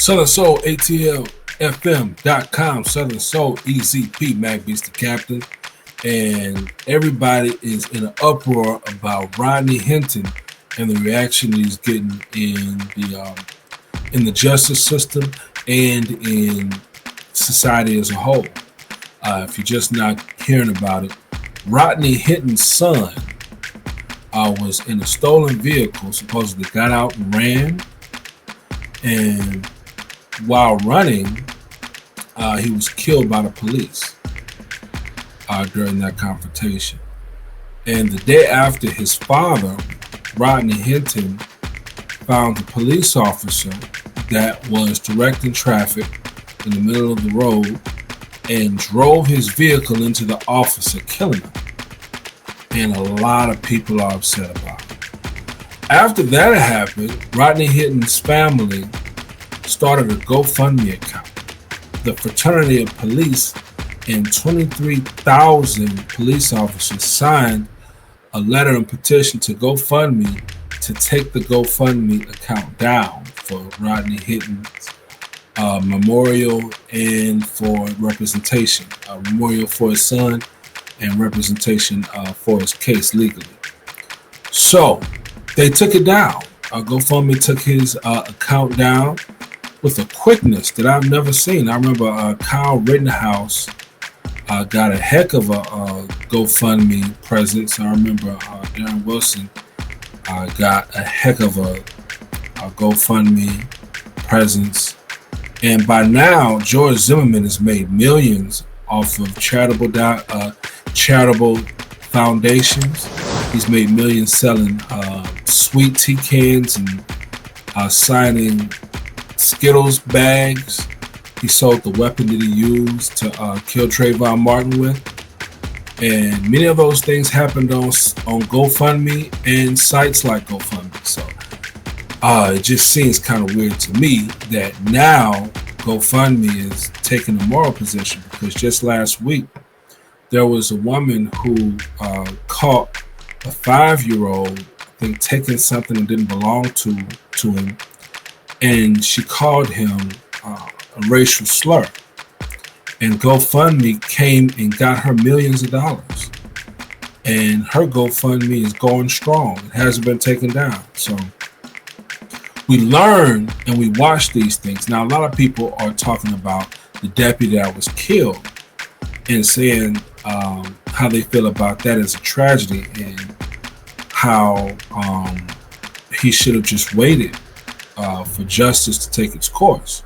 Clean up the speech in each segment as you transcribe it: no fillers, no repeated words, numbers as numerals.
Southern Soul ATL FM.com. Southern Soul ECP Mac the captain. And everybody is in an uproar about Rodney Hinton and the reaction he's getting in the justice system and in society as a whole. If you're just not hearing about it, Rodney Hinton's son was in a stolen vehicle, supposedly got out and ran, and while running, he was killed by the police during that confrontation. And the day after, his father, Rodney Hinton, found a police officer that was directing traffic in the middle of the road and drove his vehicle into the officer, killing him. And a lot of people are upset about it. After that happened, Rodney Hinton's family started a GoFundMe account. The fraternity of police and 23,000 police officers signed a letter and petition to GoFundMe to take the GoFundMe account down for Rodney Hinton's memorial and for representation, memorial for his son and representation for his case legally. So they took it down. GoFundMe took his account down with a quickness that I've never seen. I remember Kyle Rittenhouse got a heck of a GoFundMe presence. I remember Darren Wilson got a heck of a GoFundMe presence. And by now, George Zimmerman has made millions off of charitable foundations. He's made millions selling sweet tea cans and signing Skittles bags. He sold the weapon that he used to kill Trayvon Martin with. And many of those things happened on GoFundMe and sites like GoFundMe. So it just seems kind of weird to me that now GoFundMe is taking a moral position, because just last week there was a woman who caught a 5-year-old, I think, taking something that didn't belong to him, and she called him a racial slur. And GoFundMe came and got her millions of dollars. And her GoFundMe is going strong. It hasn't been taken down. So we learn and we watch these things. Now, a lot of people are talking about the deputy that was killed and saying how they feel about that as a tragedy, and how he should have just waited for justice to take its course,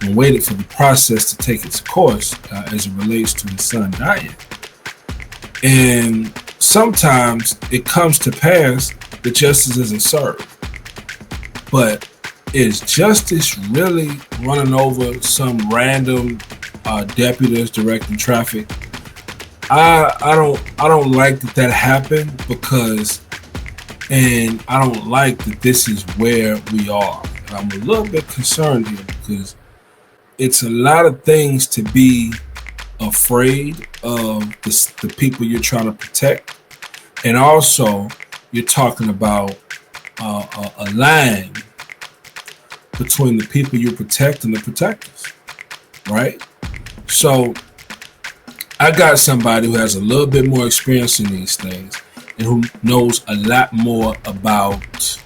and waited for the process to take its course as it relates to his son dying. And sometimes it comes to pass that justice isn't served. But is justice really running over some random deputy that's directing traffic? I don't like that happened, and I don't like that this is where we are. And I'm a little bit concerned here, because it's a lot of things to be afraid of the people you're trying to protect. And also, you're talking about a line between the people you protect and the protectors, right? So I got somebody who has a little bit more experience in these things and who knows a lot more about,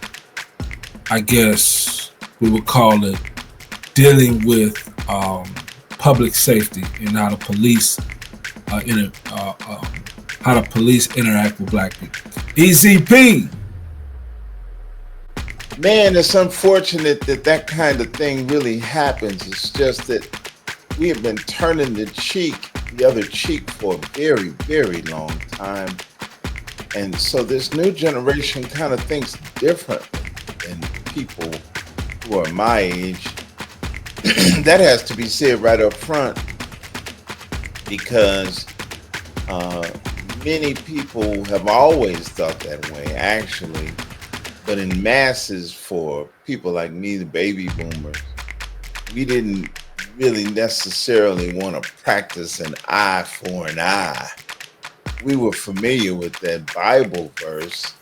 I guess we would call it, dealing with public safety and how the police interact with black people. ECP. Man, it's unfortunate that kind of thing really happens. It's just that we have been turning the other cheek for a very, very long time. And so this new generation kind of thinks differently than people who are my age. That has to be said right up front, because many people have always thought that way, actually. But in masses, for people like me, the baby boomers, we didn't really necessarily want to practice an eye for an eye. We were familiar with that Bible verse,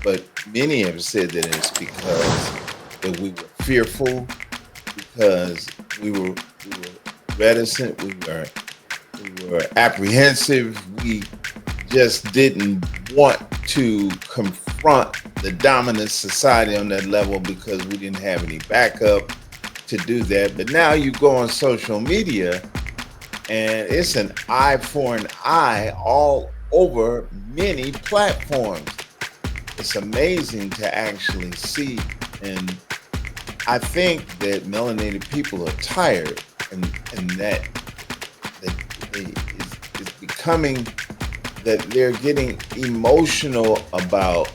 but many have said that it's because that we were fearful because we were reticent, we were apprehensive, we just didn't want to confront the dominant society on that level because we didn't have any backup to do that. But now you go on social media and it's an eye for an eye all over many platforms. It's amazing to actually see. And I think that melanated people are tired, and it's becoming that they're getting emotional about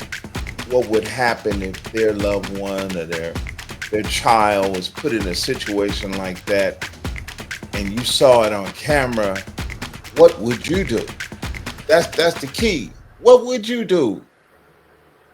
what would happen if their loved one or their child was put in a situation like that, and you saw it on camera. What would you do? That's the key. What would you do?